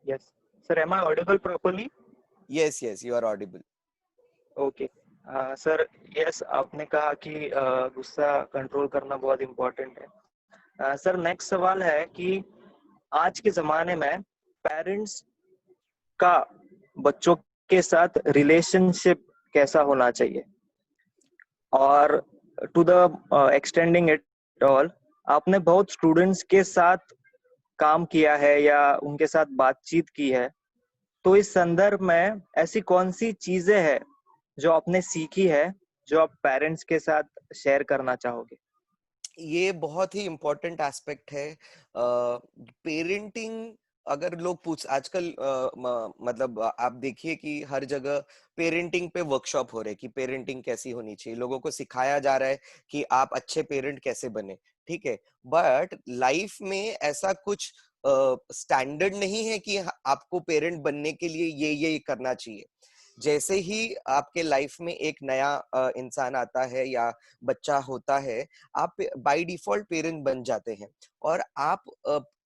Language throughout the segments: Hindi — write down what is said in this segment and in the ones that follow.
Yes. Sir, am I audible properly? Yes, yes, you are audible. Okay. Sir, yes, आपने कहा कि गुस्सा कंट्रोल करना बहुत इम्पोर्टेंट है। सर, नेक्स्ट सवाल है कि आज के ज़माने में पेरेंट्स का बच्चों के साथ रिलेशनशिप कैसा होना चाहिए? और to the extending it all, आपने बहुत स्टूडेंट्स के साथ काम किया है या उनके साथ बातचीत की है, तो इस संदर्भ में ऐसी कौन सी चीजें हैं जो आपने सीखी है, जो आप पेरेंट्स के साथ शेयर करना चाहोगे? ये बहुत ही इम्पोर्टेंट एस्पेक्ट है। पेरेंटिंग, अगर लोग पूछ आजकल मतलब आप देखिए कि हर जगह पेरेंटिंग पे वर्कशॉप हो रहे हैं कि पेरेंटिंग कैसी होनी चाहिए, लोगों को सिखाया जा रहा है कि आप अच्छे पेरेंट कैसे बने। ठीक है, बट लाइफ में ऐसा कुछ स्टैंडर्ड नहीं है कि आपको पेरेंट बनने के लिए ये करना चाहिए। जैसे ही आपके लाइफ में एक नया इंसान आता है या बच्चा होता है, आप बाय डिफॉल्ट पेरेंट बन जाते हैं और आप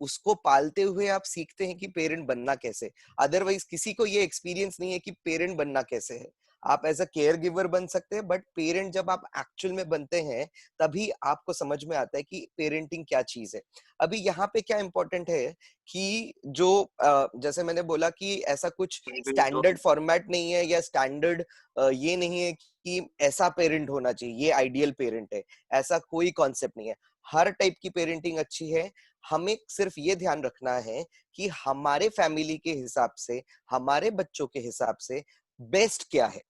उसको पालते हुए आप सीखते हैं कि पेरेंट बनना कैसे। अदरवाइज किसी को ये एक्सपीरियंस नहीं है कि पेरेंट बनना कैसे है। आप एज अ केयर गिवर बन सकते हैं, बट पेरेंट जब आप एक्चुअल में बनते हैं तभी आपको समझ में आता है कि पेरेंटिंग क्या चीज है। अभी यहाँ पे क्या इंपॉर्टेंट है कि जो जैसे मैंने बोला कि ऐसा कुछ स्टैंडर्ड फॉर्मेट नहीं है या स्टैंडर्ड ये नहीं है कि ऐसा पेरेंट होना चाहिए, ये आइडियल पेरेंट है, ऐसा कोई कॉन्सेप्ट नहीं है। हर टाइप की पेरेंटिंग अच्छी है। हमें सिर्फ ये ध्यान रखना है कि हमारे फैमिली के हिसाब से, हमारे बच्चों के हिसाब से बेस्ट क्या है,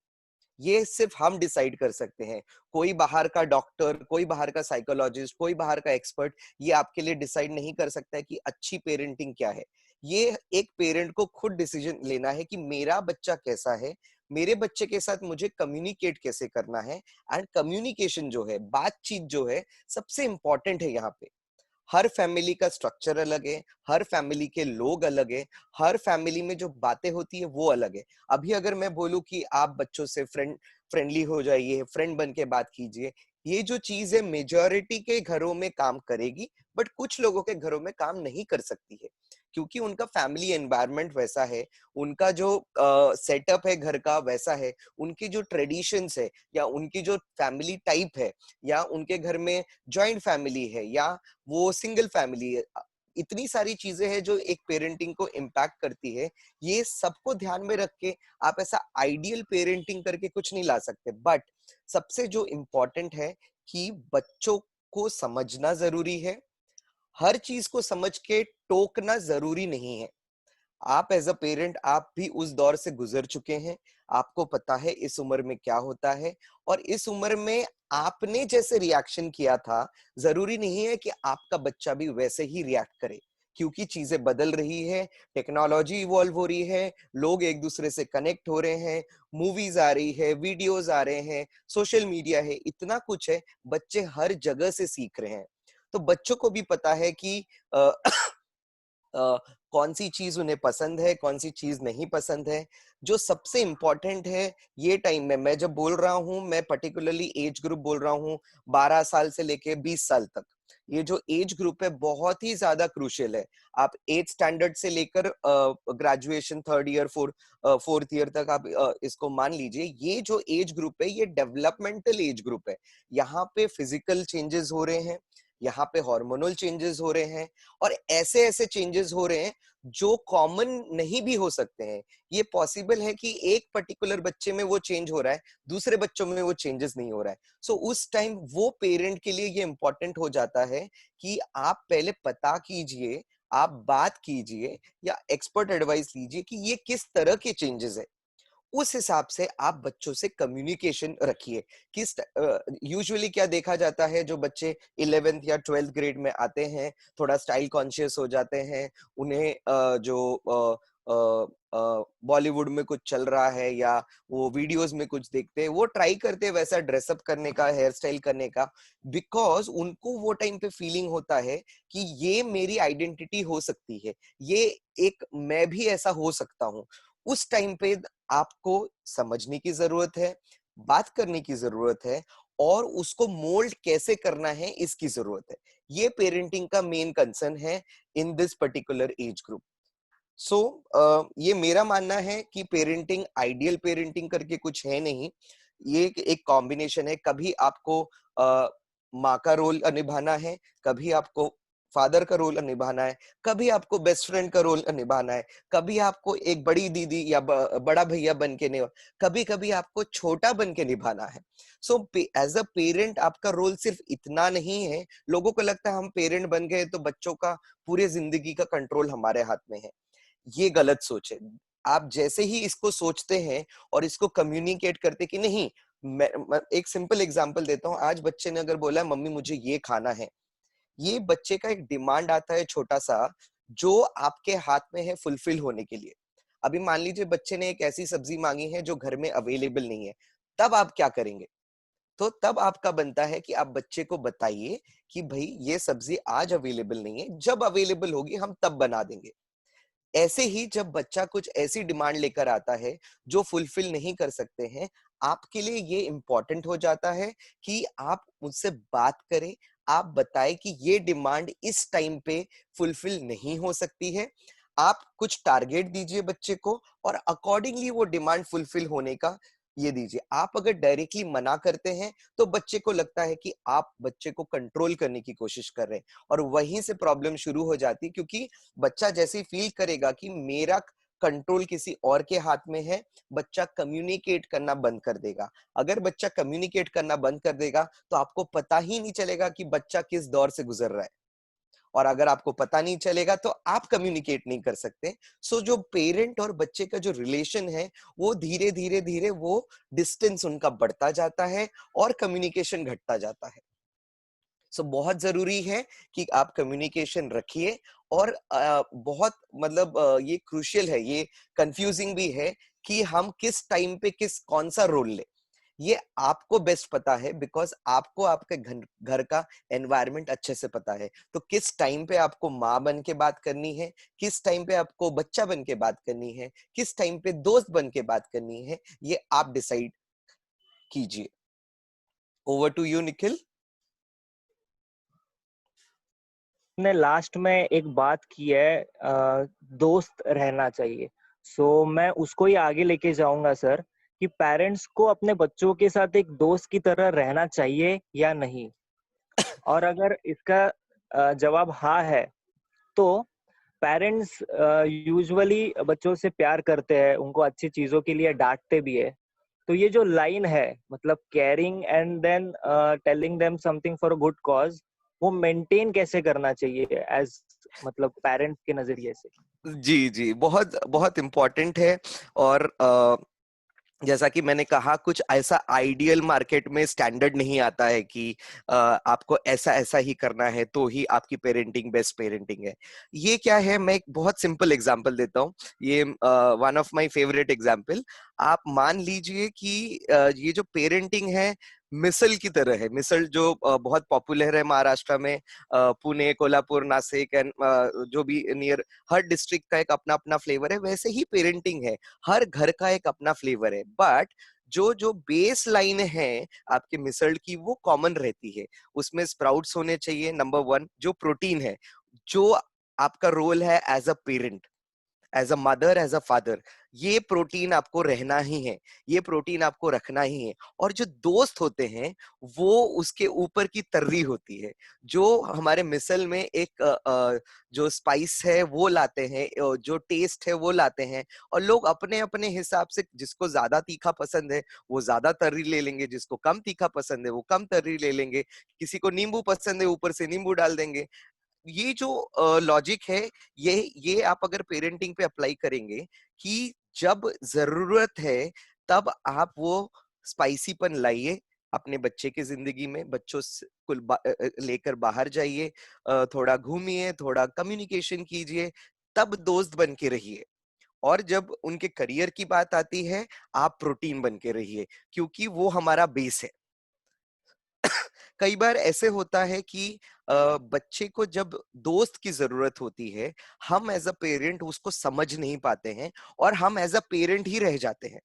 ये सिर्फ हम डिसाइड कर सकते हैं। कोई बाहर का डॉक्टर, कोई बाहर का साइकोलॉजिस्ट, कोई बाहर का एक्सपर्ट ये आपके लिए डिसाइड नहीं कर सकता है कि अच्छी पेरेंटिंग क्या है। ये एक पेरेंट को खुद डिसीजन लेना है कि मेरा बच्चा कैसा है, मेरे बच्चे के साथ मुझे कम्युनिकेट कैसे करना है। एंड कम्युनिकेशन जो है, बातचीत जो है, सबसे इंपॉर्टेंट है यहाँ पे। हर फैमिली का स्ट्रक्चर अलग है, हर फैमिली के लोग अलग है, हर फैमिली में जो बातें होती है वो अलग है। अभी अगर मैं बोलूं कि आप बच्चों से फ्रेंडली हो जाइए, फ्रेंड बन के बात कीजिए, ये जो चीज है मेजॉरिटी के घरों में काम करेगी, बट कुछ लोगों के घरों में काम नहीं कर सकती है, क्योंकि उनका फैमिली एनवायरनमेंट वैसा है, उनका जो सेटअप है घर का वैसा है, उनकी जो ट्रेडिशंस है या उनकी जो फैमिली टाइप है, या उनके घर में जॉइंट फैमिली है या वो सिंगल फैमिली है। इतनी सारी चीजें हैं जो एक पेरेंटिंग को इम्पैक्ट करती है। ये सबको ध्यान में रख के आप ऐसा आइडियल पेरेंटिंग करके कुछ नहीं ला सकते, बट सबसे जो इम्पोर्टेंट है कि बच्चों को समझना जरूरी है। हर चीज को समझ के टोकना जरूरी नहीं है। आप एज अ पेरेंट आप भी उस दौर से गुजर चुके हैं, आपको पता है इस उम्र में क्या होता है, और इस उम्र में आपने जैसे रिएक्शन किया था, जरूरी नहीं है कि आपका बच्चा भी वैसे ही रिएक्ट करे, क्योंकि चीजें बदल रही है, टेक्नोलॉजी इवॉल्व हो रही है, लोग एक दूसरे से कनेक्ट हो रहे हैं, मूवीज आ रही है, वीडियोज आ रहे हैं, सोशल मीडिया है, इतना कुछ है, बच्चे हर जगह से सीख रहे हैं। तो बच्चों को भी पता है कि कौन सी चीज उन्हें पसंद है, कौन सी चीज नहीं पसंद है। जो सबसे इंपॉर्टेंट है ये टाइम में, मैं जब बोल रहा हूं, मैं पर्टिकुलरली एज ग्रुप बोल रहा हूं, 12 साल से लेके 20 साल तक। ये जो एज ग्रुप है बहुत ही ज्यादा क्रूशियल है। आप 8th स्टैंडर्ड से लेकर graduation 3rd year, fourth year तक आप इसको मान लीजिए। ये जो एज ग्रुप है ये डेवलपमेंटल एज ग्रुप है। यहाँ पे फिजिकल चेंजेस हो रहे हैं, यहाँ पे हार्मोनल चेंजेस हो रहे हैं, और ऐसे ऐसे चेंजेस हो रहे हैं जो कॉमन नहीं भी हो सकते हैं। ये पॉसिबल है कि एक पर्टिकुलर बच्चे में वो चेंज हो रहा है, दूसरे बच्चों में वो चेंजेस नहीं हो रहा है। सो उस टाइम वो पेरेंट के लिए ये इंपॉर्टेंट हो जाता है कि आप पहले पता कीजिए, आप बात कीजिए या एक्सपर्ट एडवाइस लीजिए कि ये किस तरह के चेंजेस है। उस हिसाब से आप बच्चों से कम्युनिकेशन रखिए। किस यूजुअली क्या देखा जाता है, जो बच्चे 11th या 12th ग्रेड में आते हैं, थोड़ा स्टाइल कॉन्शियस हो जाते हैं, उन्हें जो बॉलीवुड में कुछ चल रहा है या वो वीडियोस में कुछ देखते हैं, वो ट्राई करते हैं वैसा ड्रेसअप करने का, हेयर स्टाइल करने का, बिकॉज उनको वो टाइम पे फीलिंग होता है कि ये मेरी आइडेंटिटी हो सकती है, ये एक मैं भी ऐसा हो सकता हूँ। उस टाइम पे आपको समझने की जरूरत है, बात करने की जरूरत है, और उसको मोल्ड कैसे करना है इसकी जरूरत है। ये पेरेंटिंग का मेन कंसर्न है in this particular age group. ये मेरा मानना है कि पेरेंटिंग, आइडियल पेरेंटिंग करके कुछ है नहीं। ये एक कॉम्बिनेशन है। कभी आपको माँ का रोल निभाना है, कभी आपको फादर का रोल निभाना है, कभी आपको बेस्ट फ्रेंड का रोल निभाना है, कभी आपको एक बड़ी दीदी या बड़ा भैया बन के निभा, कभी कभी आपको छोटा बन के निभाना है। एज अ पेरेंट आपका रोल सिर्फ इतना नहीं है। लोगों को लगता है हम पेरेंट बन गए तो बच्चों का पूरे जिंदगी का कंट्रोल हमारे हाथ में है। ये गलत सोच है। आप जैसे ही इसको सोचते हैं और इसको कम्युनिकेट करते कि नहीं, मैं एक सिंपल एग्जांपल देता हूँ। आज बच्चे ने अगर बोला मम्मी मुझे ये खाना है, ये बच्चे का एक डिमांड आता है छोटा सा, जो आपके हाथ में है फुलफिल होने के लिए। अभी मान लीजिए बच्चे ने एक ऐसी सब्जी मांगी है जो घर में अवेलेबल नहीं है, तब आप क्या करेंगे? तो तब आपका बनता है कि आप बच्चे को बताइए कि भाई ये सब्जी आज अवेलेबल नहीं है, जब अवेलेबल होगी हम तब बना देंगे। ऐसे ही जब बच्चा कुछ ऐसी डिमांड लेकर आता है जो फुलफिल नहीं कर सकते हैं, आपके लिए ये इंपॉर्टेंट हो जाता है कि आप मुझसे बात करें, आप बताएं कि ये डिमांड इस टाइम पे फुलफिल नहीं हो सकती है। आप कुछ टारगेट दीजिए बच्चे को और अकॉर्डिंगली वो डिमांड फुलफिल होने का ये दीजिए। आप अगर डायरेक्टली मना करते हैं तो बच्चे को लगता है कि आप बच्चे को कंट्रोल करने की कोशिश कर रहे हैं, और वहीं से प्रॉब्लम शुरू हो जाती है। क्योंकि बच्चा जैसे ही फील करेगा कि मेरा कंट्रोल किसी और के हाथ में है, बच्चा कम्युनिकेट करना बंद कर देगा। अगर बच्चा कम्युनिकेट करना बंद कर देगा तो आपको पता ही नहीं चलेगा कि बच्चा किस दौर से गुजर रहा है, और अगर आपको पता नहीं चलेगा तो आप कम्युनिकेट नहीं कर सकते। जो पेरेंट और बच्चे का जो रिलेशन है, वो धीरे धीरे धीरे वो डिस्टेंस उनका बढ़ता जाता है और कम्युनिकेशन घटता जाता है। बहुत जरूरी है कि आप कम्युनिकेशन रखिए। और बहुत मतलब ये क्रूशियल है, ये कंफ्यूजिंग भी है कि हम किस टाइम पे कौन सा रोल ले। ये आपको बेस्ट पता है, बिकॉज आपको आपके घर का एनवायरनमेंट अच्छे से पता है। तो किस टाइम पे आपको माँ बन के बात करनी है, किस टाइम पे आपको बच्चा बन के बात करनी है, किस टाइम पे दोस्त बन के बात करनी है, ये आप डिसाइड कीजिए। Over to you Nikhil. ने लास्ट में एक बात की है, दोस्त रहना चाहिए। मैं उसको ही आगे लेके जाऊंगा सर, कि पेरेंट्स को अपने बच्चों के साथ एक दोस्त की तरह रहना चाहिए या नहीं। और अगर इसका जवाब हाँ है, तो पेरेंट्स यूजुअली बच्चों से प्यार करते हैं, उनको अच्छी चीजों के लिए डांटते भी है। तो ये जो लाइन है, मतलब caring and then telling them something for a good cause, वो मेंटेन कैसे करना चाहिए एज, मतलब पेरेंट्स के नजरिए से? जी जी, बहुत बहुत इम्पोर्टेंट है। और जैसा कि मैंने कहा, कुछ ऐसा आइडियल मार्केट में स्टैंडर्ड नहीं आता है कि आपको ऐसा ऐसा ही करना है तो ही आपकी पेरेंटिंग बेस्ट पेरेंटिंग है। ये क्या है, मैं एक बहुत सिंपल एग्जांपल देता हूँ। ये one of my favourite example. आप मान लीजिए कि ये जो पेरेंटिंग है मिसल की तरह है। मिसल जो बहुत पॉपुलर है महाराष्ट्र में, पुणे, कोल्हापुर, नासिक एंड जो भी नियर, हर डिस्ट्रिक्ट का एक अपना अपना फ्लेवर है। वैसे ही पेरेंटिंग है, हर घर का एक अपना फ्लेवर है। बट जो जो बेस लाइन है आपके मिसल की, वो कॉमन रहती है। उसमें स्प्राउट्स होने चाहिए, नंबर वन। जो प्रोटीन है, जो आपका रोल है as a parent, as a mother, as a father, ये प्रोटीन आपको रहना ही है, ये प्रोटीन आपको रखना ही है। और जो दोस्त होते हैं वो उसके ऊपर की तर्री होती है, जो हमारे मिसल में एक जो स्पाइस है वो लाते हैं, जो टेस्ट है वो लाते हैं। और लोग अपने अपने हिसाब से, जिसको ज्यादा तीखा पसंद है वो ज्यादा तर्री ले लेंगे, जिसको कम तीखा पसंद है वो कम तर्री ले लेंगे, किसी को नींबू पसंद है ऊपर से नींबू डाल देंगे। ये जो लॉजिक है, ये आप अगर पेरेंटिंग पे अप्लाई करेंगे कि जब जरूरत है तब आप वो स्पाइसीपन लाइए अपने बच्चे की जिंदगी में। बच्चों को लेकर बाहर जाइए, थोड़ा घूमिए, थोड़ा कम्युनिकेशन कीजिए, तब दोस्त बन के रहिए। और जब उनके करियर की बात आती है, आप प्रोटीन बन के रहिए, क्योंकि वो हमारा बेस है। कई बार ऐसे होता है कि बच्चे को जब दोस्त की जरूरत होती है, हम एज अ पेरेंट उसको समझ नहीं पाते हैं और हम एज अ पेरेंट ही रह जाते हैं।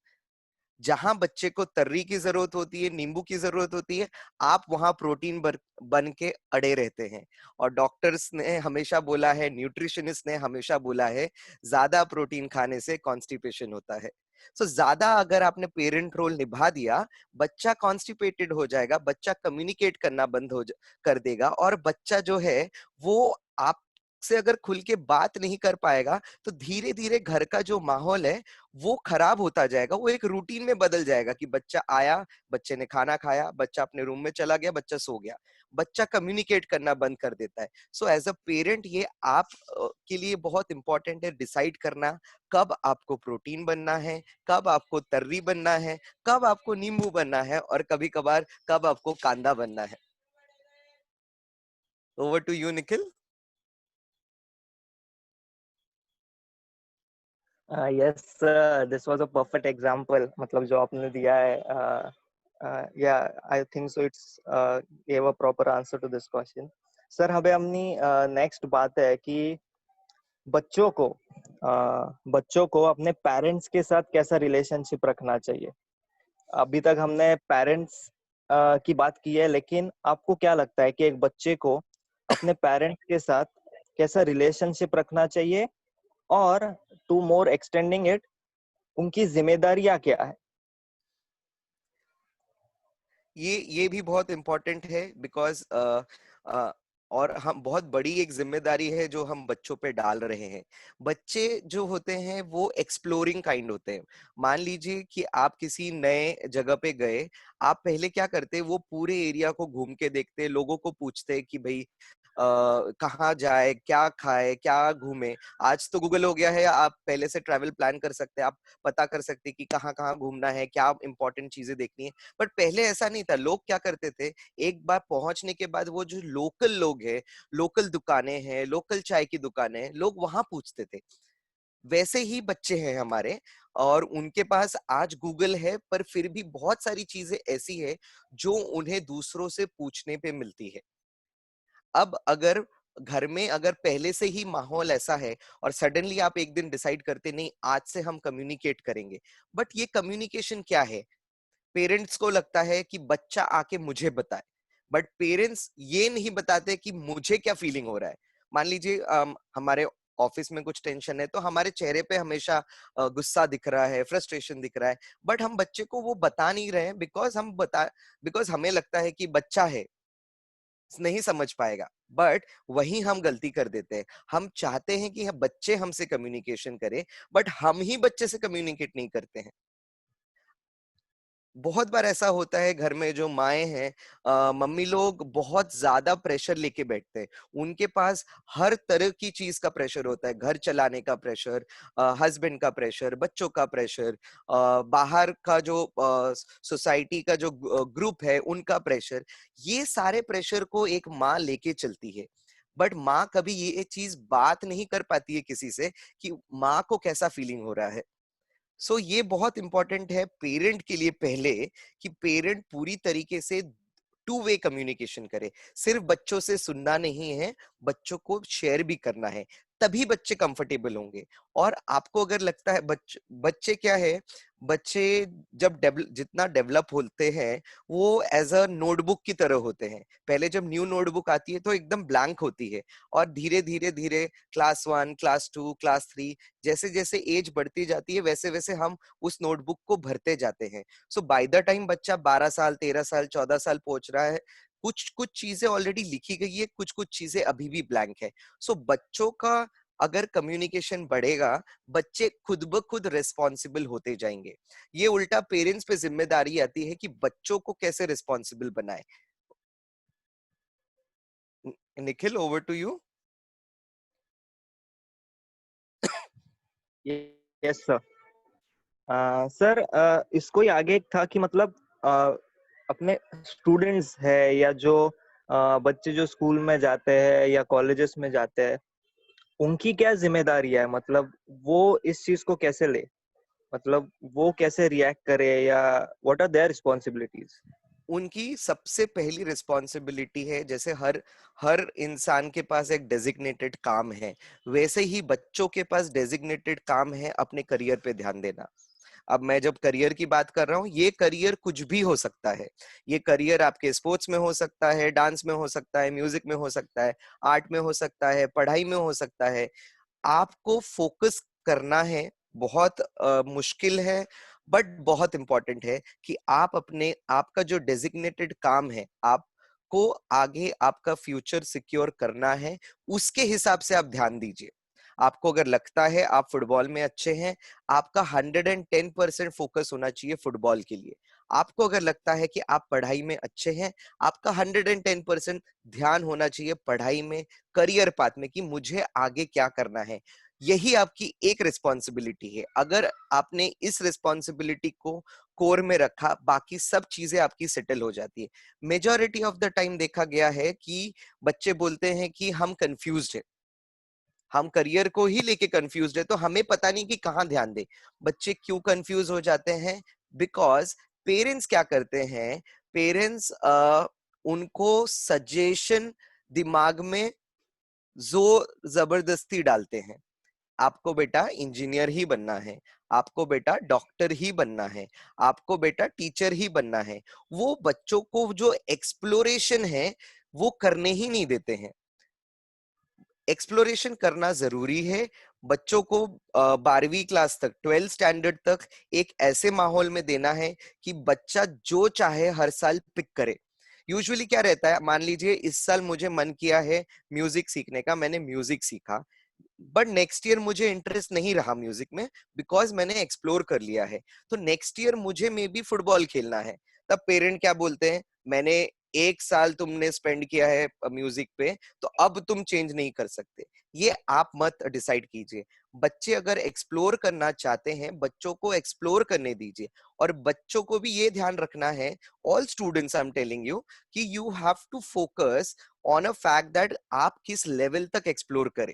जहां बच्चे को तर्री की जरूरत होती है, नींबू की जरूरत होती है, आप वहां प्रोटीन बन के अड़े रहते हैं। और डॉक्टर्स ने हमेशा बोला है, न्यूट्रिशनिस्ट ने हमेशा बोला है, ज्यादा प्रोटीन खाने से कॉन्स्टिपेशन होता है। सो ज्यादा अगर आपने पेरेंट रोल निभा दिया, बच्चा कॉन्स्टिपेटेड हो जाएगा, बच्चा कम्युनिकेट करना बंद कर देगा, और बच्चा जो है वो आप से अगर खुल के बात नहीं कर पाएगा, तो धीरे धीरे घर का जो माहौल है वो खराब होता जाएगा। वो एक रूटीन में बदल जाएगा कि बच्चा आया, बच्चे ने खाना खाया, बच्चा अपने रूम में चला गया, बच्चा सो गया, बच्चा कम्युनिकेट करना बंद कर देता है। सो एज अ पेरेंट ये आप के लिए बहुत इंपॉर्टेंट है डिसाइड करना कब आपको प्रोटीन बनना है, कब आपको तर्री बनना है, कब आपको नींबू बनना है, और कभी कभार कब आपको कांदा बनना है। Over to you Nikhil. Yes, this was a perfect example, मतलब जो आपने दिया है। या I think so it's gave a proper answer to this question. Sir, हमें अपनी नेक्स्ट बात है कि बच्चों को बच्चों को अपने पेरेंट्स के साथ कैसा रिलेशनशिप रखना चाहिए। अभी तक हमने पेरेंट्स की बात की है, लेकिन आपको क्या लगता है कि एक बच्चे को अपने पेरेंट्स के साथ कैसा रिलेशनशिप रखना चाहिए, और टू मोर एक्सटेंडिंग इट, उनकी जिम्मेदारियां क्या है। ये भी बहुत इम्पोर्टेंट है, बिकॉज और हम बहुत बड़ी एक जिम्मेदारी है जो हम बच्चों पे डाल रहे हैं। बच्चे जो होते हैं वो एक्सप्लोरिंग काइंड होते हैं। मान लीजिए कि आप किसी नए जगह पे गए, आप पहले क्या करते, वो पूरे एरिया को घूम के देखते, लोगों को पूछते कि भाई कहाँ जाए, क्या खाए, क्या घूमे। आज तो गूगल हो गया है, आप पहले से ट्रैवल प्लान कर सकते हैं, आप पता कर सकते हैं कि कहाँ कहाँ घूमना है, क्या इंपॉर्टेंट चीजें देखनी है। बट पहले ऐसा नहीं था। लोग क्या करते थे, एक बार पहुंचने के बाद वो जो लोकल लोग हैं, लोकल दुकानें हैं, लोकल चाय की दुकानें हैं, लोग वहां पूछते थे। वैसे ही बच्चे हैं हमारे, और उनके पास आज गूगल है, पर फिर भी बहुत सारी चीजें ऐसी है जो उन्हें दूसरों से पूछने पे मिलती है। अब अगर घर में अगर पहले से ही माहौल ऐसा है, और सडनली आप एक दिन डिसाइड करते, नहीं आज से हम कम्युनिकेट करेंगे, बट ये कम्युनिकेशन क्या है? पेरेंट्स को लगता है कि बच्चा आके मुझे बताए, बट पेरेंट्स ये नहीं बताते कि मुझे क्या फीलिंग हो रहा है। मान लीजिए हमारे ऑफिस में कुछ टेंशन है, तो हमारे चेहरे पे हमेशा गुस्सा दिख रहा है, फ्रस्ट्रेशन दिख रहा है, बट हम बच्चे को वो बता नहीं रहे हैं, बिकॉज हमें लगता है कि बच्चा है, नहीं समझ पाएगा। बट वही हम गलती कर देते हैं। हम चाहते हैं कि बच्चे हमसे कम्युनिकेशन करें, बट हम ही बच्चे से कम्युनिकेट नहीं करते हैं। बहुत बार ऐसा होता है घर में जो माएँ हैं, मम्मी लोग बहुत ज्यादा प्रेशर लेके बैठते हैं। उनके पास हर तरह की चीज का प्रेशर होता है, घर चलाने का प्रेशर, हस्बैंड का प्रेशर, बच्चों का प्रेशर, बाहर का जो सोसाइटी का जो ग्रुप है उनका प्रेशर। ये सारे प्रेशर को एक माँ लेके चलती है, बट माँ कभी ये चीज बात नहीं कर पाती है किसी से कि माँ को कैसा फीलिंग हो रहा है। ये बहुत इंपॉर्टेंट है पेरेंट के लिए पहले, कि पेरेंट पूरी तरीके से टू वे कम्युनिकेशन करे। सिर्फ बच्चों से सुनना नहीं है, बच्चों को शेयर भी करना है, तभी बच्चे कंफर्टेबल होंगे। और आपको अगर लगता है बच्चे क्या है, बच्चे जब जितना डेवलप होते हैं, वो एज अ नोटबुक की तरह होते हैं। पहले जब न्यू नोटबुक आती है तो एकदम ब्लैंक होती है, और धीरे धीरे धीरे क्लास 1, क्लास 2, क्लास 3, जैसे जैसे एज बढ़ती जाती है, वैसे वैसे हम उस नोटबुक को भरते जाते हैं। बाय द टाइम बच्चा 12 साल, 13 साल, 14 साल पहुंच रहा है, कुछ कुछ चीजें ऑलरेडी लिखी गई है, कुछ कुछ चीजें अभी भी ब्लैंक है। बच्चों का अगर कम्युनिकेशन बढ़ेगा, बच्चे खुद ब खुद रिस्पॉन्सिबल होते जाएंगे। ये उल्टा पेरेंट्स पे जिम्मेदारी आती है कि बच्चों को कैसे रिस्पॉन्सिबल बनाए। Nikhil, over to you. Yes sir. Sir, इसको ही आगे एक था कि मतलब अपने स्टूडेंट्स है, या जो बच्चे जो स्कूल में जाते हैं या कॉलेजेस में जाते हैं, उनकी क्या जिम्मेदारी है, मतलब वो इस चीज को कैसे ले, मतलब वो कैसे रिएक्ट करे, या व्हाट आर देयर रिस्पॉन्सिबिलिटीज। उनकी सबसे पहली रिस्पॉन्सिबिलिटी है, जैसे हर हर इंसान के पास एक डेजिग्नेटेड काम है, वैसे ही बच्चों के पास डेजिग्नेटेड काम है अपने करियर पे ध्यान देना। अब मैं जब करियर की बात कर रहा हूँ, ये करियर कुछ भी हो सकता है। ये करियर आपके स्पोर्ट्स में हो सकता है, डांस में हो सकता है, म्यूजिक में हो सकता है, आर्ट में हो सकता है, पढ़ाई में हो सकता है। आपको फोकस करना है। बहुत मुश्किल है, बट बहुत इंपॉर्टेंट है कि आप अपने, आपका जो डेजिग्नेटेड काम है, आपको आगे आपका फ्यूचर सिक्योर करना है, उसके हिसाब से आप ध्यान दीजिए। आपको अगर लगता है आप फुटबॉल में अच्छे हैं, आपका 110% फोकस होना चाहिए फुटबॉल के लिए। आपको अगर लगता है कि आप पढ़ाई में अच्छे हैं, आपका 110% ध्यान होना चाहिए पढ़ाई में, करियर पाथ में, कि मुझे आगे क्या करना है। यही आपकी एक रिस्पॉन्सिबिलिटी है। अगर आपने इस रिस्पॉन्सिबिलिटी को कोर में रखा, बाकी सब चीजें आपकी सेटल हो जाती है। मेजॉरिटी ऑफ द टाइम देखा गया है कि बच्चे बोलते हैं कि हम कंफ्यूज्ड है, हम करियर को ही लेके कंफ्यूज्ड है, तो हमें पता नहीं कि कहाँ ध्यान दे। बच्चे क्यों कंफ्यूज हो जाते हैं? बिकॉज पेरेंट्स क्या करते हैं, पेरेंट्स उनको सजेशन दिमाग में जोर जबरदस्ती डालते हैं। आपको बेटा इंजीनियर ही बनना है, आपको बेटा डॉक्टर ही बनना है, आपको बेटा टीचर ही बनना है। वो बच्चों को जो एक्सप्लोरेशन है वो करने ही नहीं देते हैं। एक्सप्लोरेशन करना जरूरी है। बच्चों को 12वीं क्लास तक, 12th स्टैंडर्ड तक एक ऐसे माहौल में देना है कि बच्चा जो चाहे हर साल पिक करे। यूजुअली क्या रहता है, मान लीजिए इस साल मुझे मन किया है म्यूजिक सीखने का, मैंने म्यूजिक सीखा, बट नेक्स्ट ईयर मुझे इंटरेस्ट नहीं रहा म्यूजिक में, बिकॉज मैंने एक्सप्लोर कर लिया है। तो नेक्स्ट ईयर मुझे मे बी फुटबॉल खेलना है। तब पेरेंट क्या बोलते हैं, मैंने एक साल तुमने स्पेंड किया है म्यूजिक पे, तो अब तुम चेंज नहीं कर सकते। ये आप मत डिसाइड कीजिए। बच्चे अगर एक्सप्लोर करना चाहते हैं, बच्चों को एक्सप्लोर करने दीजिए। और बच्चों को भी ये ध्यान रखना है, all students I am telling you, कि you have to focus on a fact that आप किस लेवल तक एक्सप्लोर करें।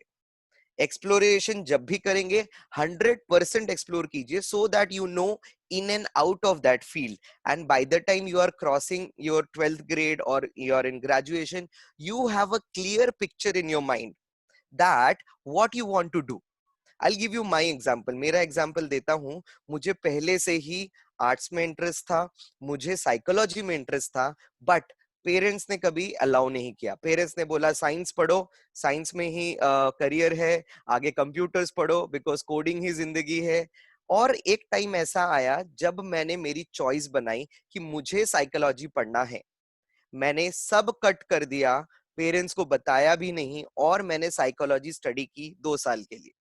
एक्सप्लोरेशन जब भी करेंगे 100% एक्सप्लोर कीजिए, so that you know in and out of that field. And by the time you are crossing your 12th grade or you are in graduation, you have a clear picture in your mind that what you want to do. I'll give you my example. मेरा एग्जाम्पल देता हूँ। मुझे पहले से ही आर्ट्स में इंटरेस्ट था, मुझे साइकोलॉजी में इंटरेस्ट था, बट पेरेंट्स ने कभी अलाउ नहीं किया। पेरेंट्स ने बोला साइंस पढ़ो, साइंस में ही करियर है, आगे कंप्यूटर्स पढ़ो बिकॉज कोडिंग ही जिंदगी है। और एक टाइम ऐसा आया जब मैंने मेरी चॉइस बनाई कि मुझे साइकोलॉजी पढ़ना है। मैंने सब कट कर दिया, पेरेंट्स को बताया भी नहीं, और मैंने साइकोलॉजी स्टडी की 2 साल के लिए।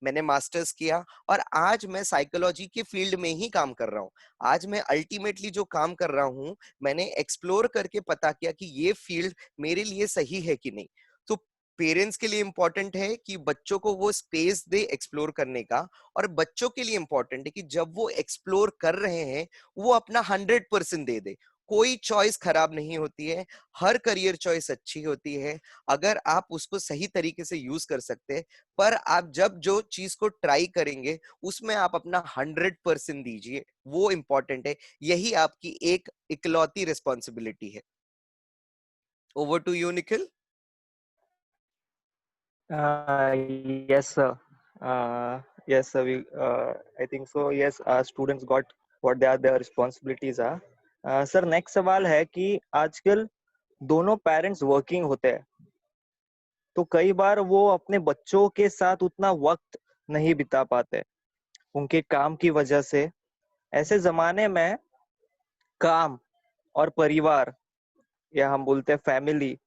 मैंने मास्टर्स किया, और आज मैं साइकोलॉजी के फील्ड में ही काम कर रहा हूँ। आज मैं अल्टीमेटली जो काम कर रहा हूँ, मैंने एक्सप्लोर करके पता किया कि ये फील्ड मेरे लिए सही है कि नहीं। तो पेरेंट्स के लिए इंपॉर्टेंट है कि बच्चों को वो स्पेस दे एक्सप्लोर करने का, और बच्चों के लिए इंपॉर्टेंट है कि जब वो एक्सप्लोर कर रहे हैं वो अपना 100% दे दे। कोई चॉइस खराब नहीं होती है, हर करियर चॉइस अच्छी होती है अगर आप उसको सही तरीके से यूज कर सकते हैं। पर आप जब जो चीज को ट्राई करेंगे उसमें आप अपना 100% दीजिए, वो इंपॉर्टेंट है। यही आपकी एक इकलौती रिस्पॉन्सिबिलिटी है। Over to you Nikhil. Yes, sir. Yes, sir. I think so. Yes, students got what their responsibilities are. Sir next सवाल है कि आजकल दोनों पेरेंट्स वर्किंग होते हैं, तो कई बार वो अपने बच्चों के साथ उतना वक्त नहीं बिता पाते उनके काम की वजह से। ऐसे जमाने में काम और परिवार, या हम बोलते हैं फैमिली,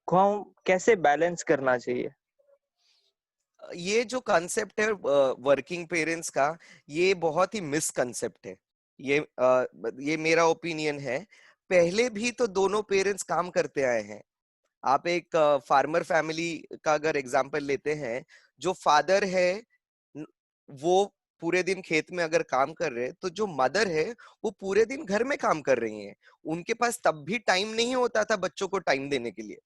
को हम कैसे बैलेंस करना चाहिए? ये जो कॉन्सेप्ट है वर्किंग पेरेंट्स का, ये बहुत ही मिसकंसेप्ट है। ये मेरा ओपिनियन है। पहले भी तो दोनों पेरेंट्स काम करते आए हैं। आप एक फार्मर फैमिली का अगर एग्जांपल लेते हैं, जो फादर है न- वो पूरे दिन खेत में अगर काम कर रहे हैं, तो जो मदर है वो पूरे दिन घर में काम कर रही हैं। उनके पास तब भी टाइम नहीं होता था बच्चों को टाइम देने के लिए।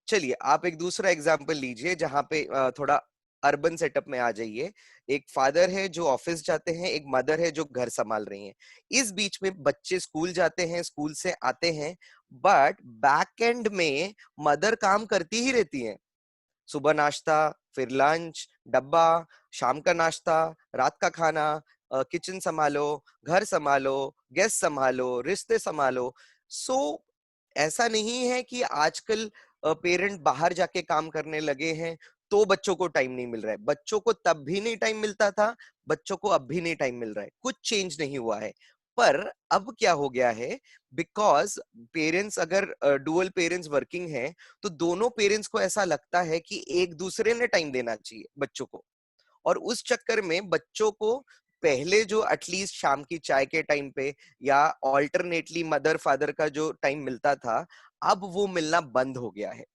चलिए आप एक दूसरा एग्जाम्पल लीजिए जहां पे थोड़ा अर्बन सेटअप में आ जाइए। एक फादर है जो ऑफिस जाते हैं, एक मदर है जो घर संभाल रही हैं। इस बीच में बच्चे स्कूल जाते हैं, स्कूल से आते हैं, बट बैक एंड में मदर काम करती ही रहती है। सुबह नाश्ता, फिर लंच, डब्बा, शाम का नाश्ता, रात का खाना, किचन संभालो, घर संभालो, गेस्ट संभालो, रिश्ते संभालो। सो ऐसा नहीं है कि आजकल पेरेंट बाहर जाके काम करने लगे हैं तो बच्चों को टाइम नहीं मिल रहा है। बच्चों को तब भी नहीं टाइम मिलता था, बच्चों को अब भी नहीं टाइम मिल रहा है, कुछ चेंज नहीं हुआ है। पर अब क्या हो गया है, बिकॉज पेरेंट्स अगर डुअल पेरेंट्स वर्किंग है तो दोनों पेरेंट्स को ऐसा लगता है कि एक दूसरे ने टाइम देना चाहिए बच्चों को, और उस चक्कर में बच्चों को पहले जो एटलीस्ट शाम की चाय के टाइम पे या ऑल्टरनेटली मदर फादर का जो टाइम मिलता था, अब वो मिलना बंद हो गया है।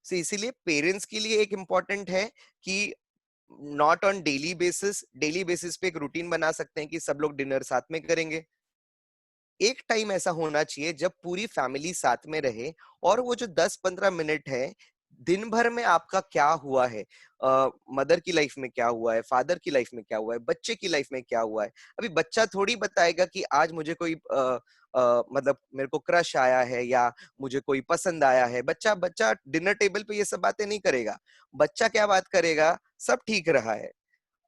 सो इसीलिए पेरेंट्स के लिए एक इम्पॉर्टेंट है कि नॉट ऑन डेली बेसिस पे एक रूटीन बना सकते हैं कि सब लोग डिनर साथ में करेंगे। एक टाइम ऐसा होना चाहिए जब पूरी फैमिली साथ में रहे, और वो जो 10-15 मिनट है, दिन भर में आपका क्या हुआ है, मदर की लाइफ में क्या हुआ है, फादर की लाइफ में क्या हुआ है, बच्चे की लाइफ में क्या हुआ है। अभी बच्चा थोड़ी बताएगा कि आज मुझे कोई मतलब मेरे को क्रश आया है या मुझे कोई पसंद आया है। बच्चा बच्चा डिनर टेबल पे ये सब बातें नहीं करेगा। बच्चा क्या बात करेगा, सब ठीक रहा है।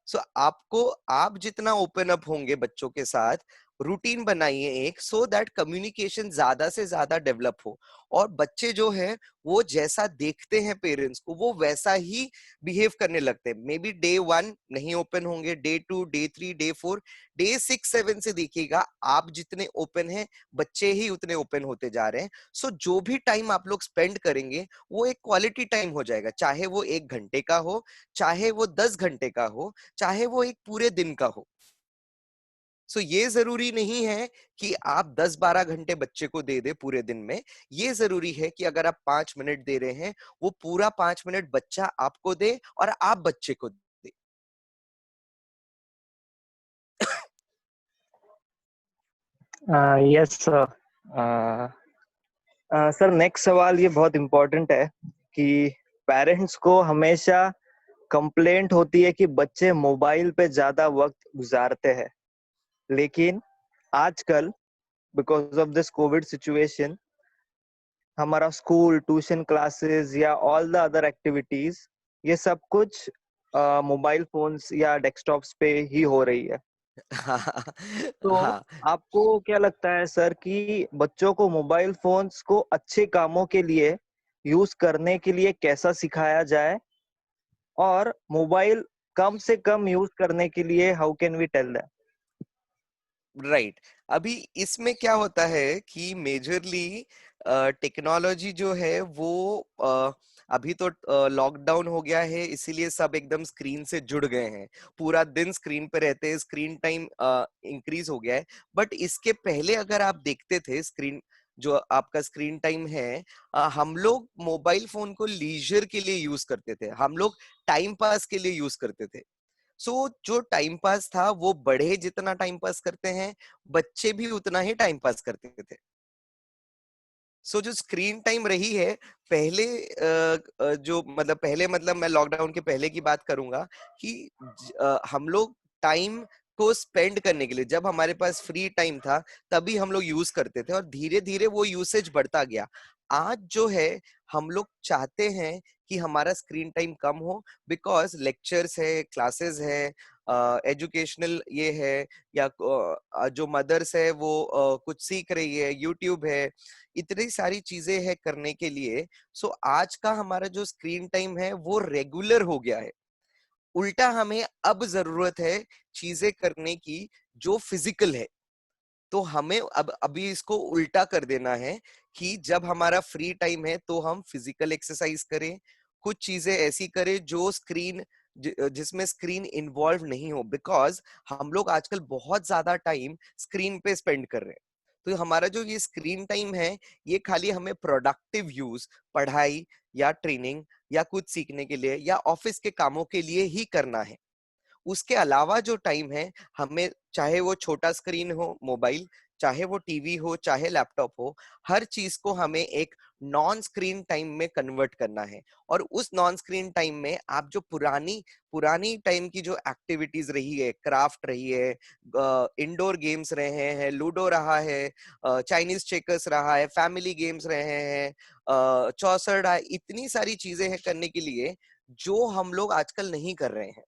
सो आपको, आप जितना ओपन अप होंगे बच्चों के साथ, रूटीन बनाइए एक, सो दैट कम्युनिकेशन ज्यादा से ज्यादा डेवलप हो, और बच्चे जो है वो जैसा देखते हैं पेरेंट्स को वो वैसा ही बिहेव करने लगते हैं। मे बी डे 1 नहीं ओपन होंगे, डे 2, डे 3, डे 4, डे 6, 7 से देखिएगा आप जितने ओपन हैं बच्चे ही उतने ओपन होते जा रहे हैं। सो जो भी टाइम आप लोग स्पेंड करेंगे वो एक क्वालिटी टाइम हो जाएगा, चाहे वो 1 घंटे का हो, चाहे वो 10 घंटे का हो, चाहे वो एक पूरे दिन का हो। सो ये जरूरी नहीं है कि आप 10-12 घंटे बच्चे को दे दे पूरे दिन में। ये जरूरी है कि अगर आप 5 मिनट दे रहे हैं, वो पूरा 5 मिनट बच्चा आपको दे और आप बच्चे को दे। Yes sir. सर नेक्स्ट सवाल ये बहुत इम्पोर्टेंट है कि पेरेंट्स को हमेशा कंप्लेंट होती है कि बच्चे मोबाइल पे ज्यादा वक्त गुजारते हैं, लेकिन आजकल because of this Covid situation हमारा स्कूल, ट्यूशन क्लासेस या ऑल द अदर एक्टिविटीज, ये सब कुछ मोबाइल फोन्स या डेस्कटॉप्स पे ही हो रही है। हाँ। तो हाँ। आपको क्या लगता है सर कि बच्चों को मोबाइल फोन्स को अच्छे कामों के लिए यूज करने के लिए कैसा सिखाया जाए, और मोबाइल कम से कम यूज करने के लिए how can we tell them? Right. अभी इसमें क्या होता है कि मेजरली टेक्नोलॉजी जो है वो अभी तो लॉकडाउन हो गया है, इसीलिए सब एकदम स्क्रीन से जुड़ गए हैं, पूरा दिन स्क्रीन पे रहते हैं, स्क्रीन टाइम इंक्रीज हो गया है। बट इसके पहले अगर आप देखते थे स्क्रीन, जो आपका स्क्रीन टाइम है, हम लोग मोबाइल फोन को लीजर के लिए यूज करते थे, हम लोग टाइम पास के लिए यूज करते थे। सो जो टाइम पास था वो बड़े जितना टाइम पास करते हैं, बच्चे भी उतना ही टाइम पास करते थे। सो जो स्क्रीन टाइम रही है पहले, जो मतलब पहले, मतलब मैं लॉकडाउन के पहले की बात करूंगा कि हम लोग टाइम को स्पेंड करने के लिए, जब हमारे पास फ्री टाइम था तभी हम लोग यूज करते थे, और धीरे धीरे वो यूसेज बढ़ता गया। आज जो है हम लोग चाहते हैं कि हमारा स्क्रीन टाइम कम हो, बिकॉज लेक्चर्स है, क्लासेस है, एजुकेशनल ये है, या जो मदर्स है वो कुछ सीख रही है, यूट्यूब है, इतनी सारी चीजें हैं करने के लिए। सो आज का हमारा जो स्क्रीन टाइम है वो रेगुलर हो गया है। उल्टा हमें अब जरूरत है चीजें करने की जो फिजिकल है। तो हमें अब अभी इसको उल्टा कर देना है कि जब हमारा फ्री टाइम है तो हम फिजिकल एक्सरसाइज करें, कुछ चीजें ऐसी करें जो जिसमें स्क्रीन इन्वॉल्व नहीं हो, बिकॉज हम लोग आजकल बहुत ज्यादा टाइम स्क्रीन पे स्पेंड कर रहे हैं। तो हमारा जो ये स्क्रीन टाइम है, ये खाली हमें प्रोडक्टिव यूज, पढ़ाई या ट्रेनिंग या कुछ सीखने के लिए या ऑफिस के कामों के लिए ही करना है। उसके अलावा जो टाइम है, हमें चाहे वो छोटा स्क्रीन हो मोबाइल, चाहे वो टीवी हो, चाहे लैपटॉप हो, हर चीज को हमें एक नॉन स्क्रीन टाइम में कन्वर्ट करना है। और उस नॉन स्क्रीन टाइम में आप जो पुरानी पुरानी टाइम की जो एक्टिविटीज रही है, क्राफ्ट रही है, इंडोर गेम्स रहे हैं, लूडो रहा है, चाइनीज चेकर्स रहा है, फैमिली गेम्स रहे हैं, चौसर रहा है, इतनी सारी चीजें हैं करने के लिए जो हम लोग आजकल नहीं कर रहे हैं,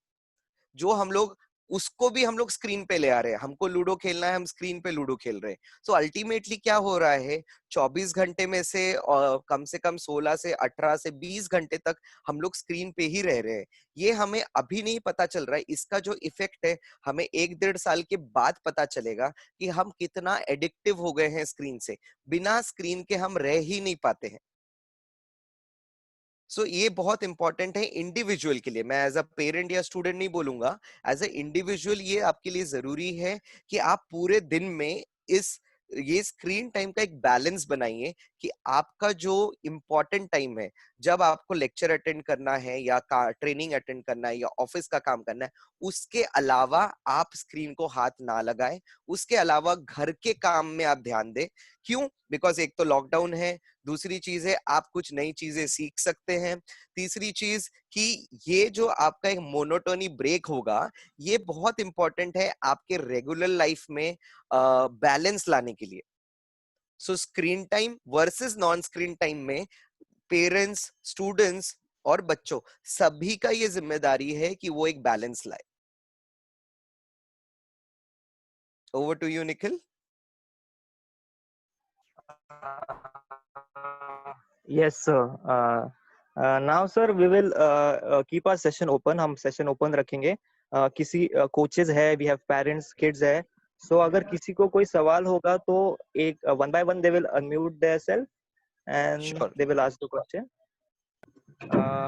जो हम लोग उसको भी हम लोग स्क्रीन पे ले आ रहे हैं। हमको लूडो खेलना है, हम स्क्रीन पे लूडो खेल रहे हैं। सो अल्टीमेटली क्या हो रहा है, 24 घंटे में से कम 16 से 18 से 20 घंटे तक हम लोग स्क्रीन पे ही रह रहे हैं। ये हमें अभी नहीं पता चल रहा है, इसका जो इफेक्ट है हमें 1-1.5 साल के बाद पता चलेगा कि हम कितना एडिक्टिव हो गए हैं स्क्रीन से। बिना स्क्रीन के हम रह ही नहीं पाते हैं। ये बहुत इंपॉर्टेंट है इंडिविजुअल के लिए। मैं एज अ पेरेंट या स्टूडेंट नहीं बोलूंगा, एज अ इंडिविजुअल ये आपके लिए जरूरी है कि आप पूरे दिन में इस ये स्क्रीन टाइम का एक बैलेंस बनाइए कि आपका जो इम्पोर्टेंट टाइम है, जब आपको लेक्चर अटेंड करना है या ट्रेनिंग अटेंड करना है या ऑफिस का काम करना है, उसके अलावा आप स्क्रीन को हाथ ना लगाएं। उसके अलावा घर के काम में आप ध्यान दें। क्यों? बिकॉज एक तो लॉकडाउन है, दूसरी चीज है आप कुछ नई चीजें सीख सकते हैं, तीसरी चीज कि ये जो आपका एक मोनोटोनी ब्रेक होगा, ये बहुत इंपॉर्टेंट है आपके रेगुलर लाइफ में बैलेंस लाने के लिए। Screen time versus non screen time में पेरेंट्स, स्टूडेंट्स और बच्चों सभी का ये जिम्मेदारी है कि वो एक बैलेंस लाए। Over to you Nikhil. Yes, sir. Now, sir, we will keep our session open. हम session open रखेंगे. किसी coaches है, we have parents, kids है. So अगर किसी को कोई सवाल होगा तो एक one by one they will unmute themselves and sure. they will ask the question.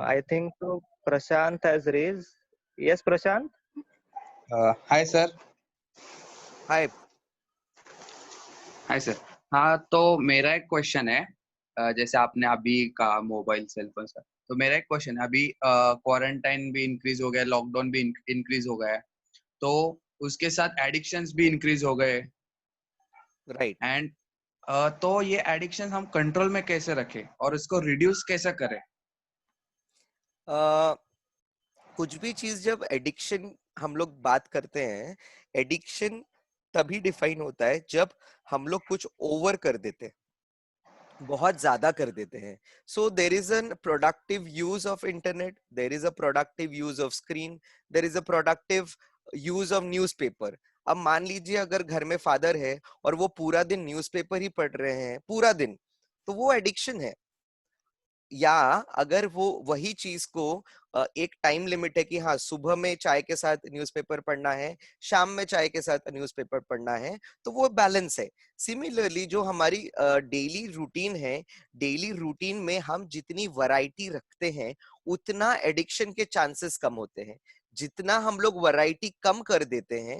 I think so. Prashant has raised. Yes, Prashant. Hi sir. Hi. Hi sir. हाँ, तो मेरा एक क्वेश्चन है। जैसे आपने अभी कहा मोबाइल सेल फोन सर, तो मेरा एक क्वेश्चन है। अभी क्वारंटाइन भी इंक्रीज हो गया, लॉकडाउन भी इंक्रीज हो गया है, तो उसके साथ एडिक्शंस भी इंक्रीज हो गए। राइट। एंड तो ये एडिक्शन हम कंट्रोल में कैसे रखें और इसको रिड्यूस कैसे करें? कुछ भी चीज जब एडिक्शन हम लोग बात करते हैं, एडिक्शन तभी डिफाइन होता है जब हम लोग कुछ ओवर कर देते हैं, बहुत ज्यादा कर देते हैं। So there is an productive use of internet, there is a productive use of screen, there is a productive use of newspaper. अब मान लीजिए अगर घर में फादर है और वो पूरा दिन न्यूज़पेपर ही पढ़ रहे हैं पूरा दिन, तो वो एडिक्शन है। या अगर वो वही चीज को एक टाइम लिमिट है कि हाँ सुबह में चाय के साथ न्यूज़पेपर पढ़ना है, शाम में चाय के साथ न्यूज़पेपर पढ़ना है, तो वो बैलेंस है। सिमिलरली जो हमारी डेली रूटीन है, डेली रूटीन में हम जितनी वैरायटी रखते हैं उतना एडिक्शन के चांसेस कम होते हैं। जितना हम लोग वैरायटी कम कर देते हैं,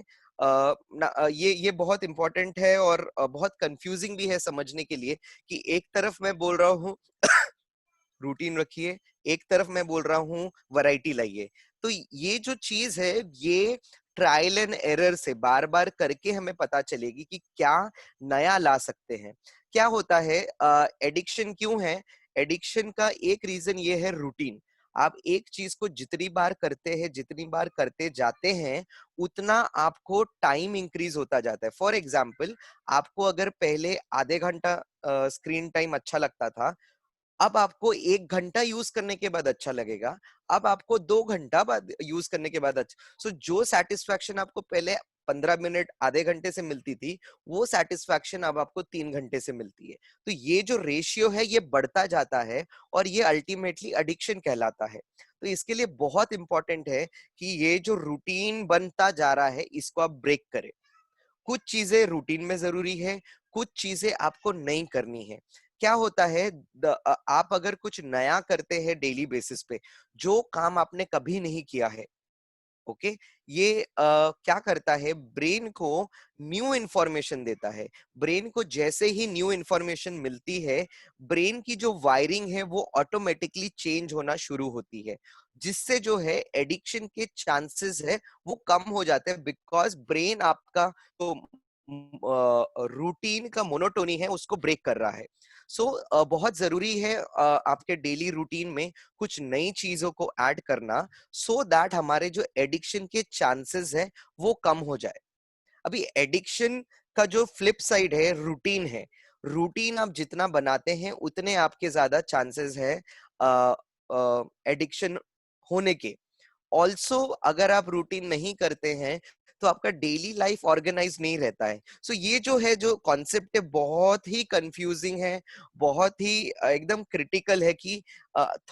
ये बहुत इंपॉर्टेंट है और बहुत कंफ्यूजिंग भी है समझने के लिए कि एक तरफ मैं बोल रहा हूँ रूटीन रखिए, एक तरफ मैं बोल रहा हूँ वैरायटी लाइए। तो ये जो चीज है, ये ट्रायल एंड एरर से बार बार करके हमें पता चलेगी कि क्या नया ला सकते हैं। क्या होता है एडिक्शन क्यों है? एडिक्शन का एक रीजन ये है रूटीन। आप एक चीज को जितनी बार करते हैं, जितनी बार करते जाते हैं, उतना आपको टाइम इंक्रीज होता जाता है। फॉर एग्जाम्पल, आपको अगर पहले आधे घंटा स्क्रीन टाइम अच्छा लगता था, अब आपको 1 घंटा यूज करने के बाद अच्छा लगेगा, अब आपको 2 घंटा बाद यूज करने के बाद अच्छा। जो सेटिस्फैक्शन आपको पहले 15 मिनट आधे घंटे से मिलती थी, वो सेटिस्फैक्शन अब आपको 3 घंटे से मिलती है। तो ये जो रेशियो है ये बढ़ता जाता है और ये अल्टीमेटली एडिक्शन कहलाता है। तो इसके लिए बहुत इंपॉर्टेंट है कि ये जो रूटीन बनता जा रहा है इसको आप ब्रेक करें। कुछ चीजें रूटीन में जरूरी है, कुछ चीजें आपको नहीं करनी है। क्या होता है, आप अगर कुछ नया करते हैं डेली बेसिस पे, जो काम आपने कभी नहीं किया है, ओके, ये क्या करता है, ब्रेन को न्यू इंफॉर्मेशन देता है। ब्रेन को जैसे ही न्यू इंफॉर्मेशन मिलती है, ब्रेन की जो वायरिंग है वो ऑटोमेटिकली चेंज होना शुरू होती है, जिससे जो है एडिक्शन के चांसेस है वो कम हो जाते हैं। बिकॉज ब्रेन आपका तो रूटीन का मोनोटोनी है उसको ब्रेक कर रहा है। बहुत जरूरी है आपके डेली रूटीन में कुछ नई चीजों को ऐड करना, सो दैट हमारे जो एडिक्शन के चांसेस है वो कम हो जाए। अभी एडिक्शन का जो फ्लिप साइड है रूटीन है। रूटीन आप जितना बनाते हैं उतने आपके ज्यादा चांसेस है एडिक्शन होने के। ऑल्सो अगर आप रूटीन नहीं करते हैं तो आपका डेली लाइफ ऑर्गेनाइज नहीं रहता है। सो ये जो है, जो कॉन्सेप्ट है, बहुत ही कंफ्यूजिंग है, बहुत ही एकदम क्रिटिकल है कि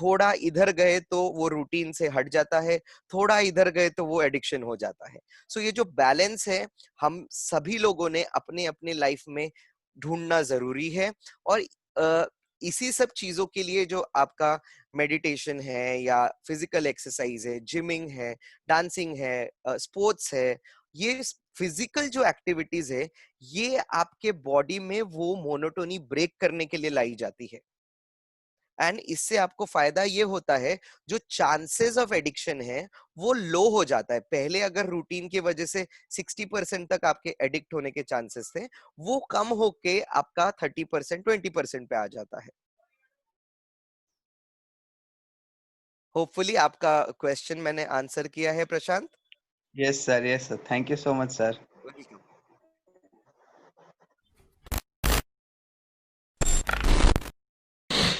थोड़ा इधर गए तो वो रूटीन से हट जाता है, थोड़ा इधर गए तो वो एडिक्शन हो जाता है। सो ये जो बैलेंस है, हम सभी लोगों ने अपने अपने लाइफ में ढूंढना जरूरी है। और इसी सब चीजों के लिए जो आपका मेडिटेशन है या फिजिकल एक्सरसाइज है, जिमिंग है, डांसिंग है, स्पोर्ट्स है, ये फिजिकल जो एक्टिविटीज है, ये आपके बॉडी में वो मोनोटोनी ब्रेक करने के लिए लाई जाती है। एंड इससे आपको फायदा ये होता है, जो चांसेस ऑफ एडिक्शन है वो लो हो जाता है। पहले अगर रूटीन की वजह से 60% तक आपके एडिक्ट होने के चांसेस थे, वो कम होके आपका 30%, 20% पे आ जाता है। होपफुली आपका क्वेश्चन मैंने आंसर किया है Prashant. Yes sir, yes sir, thank you so much sir. Welcome.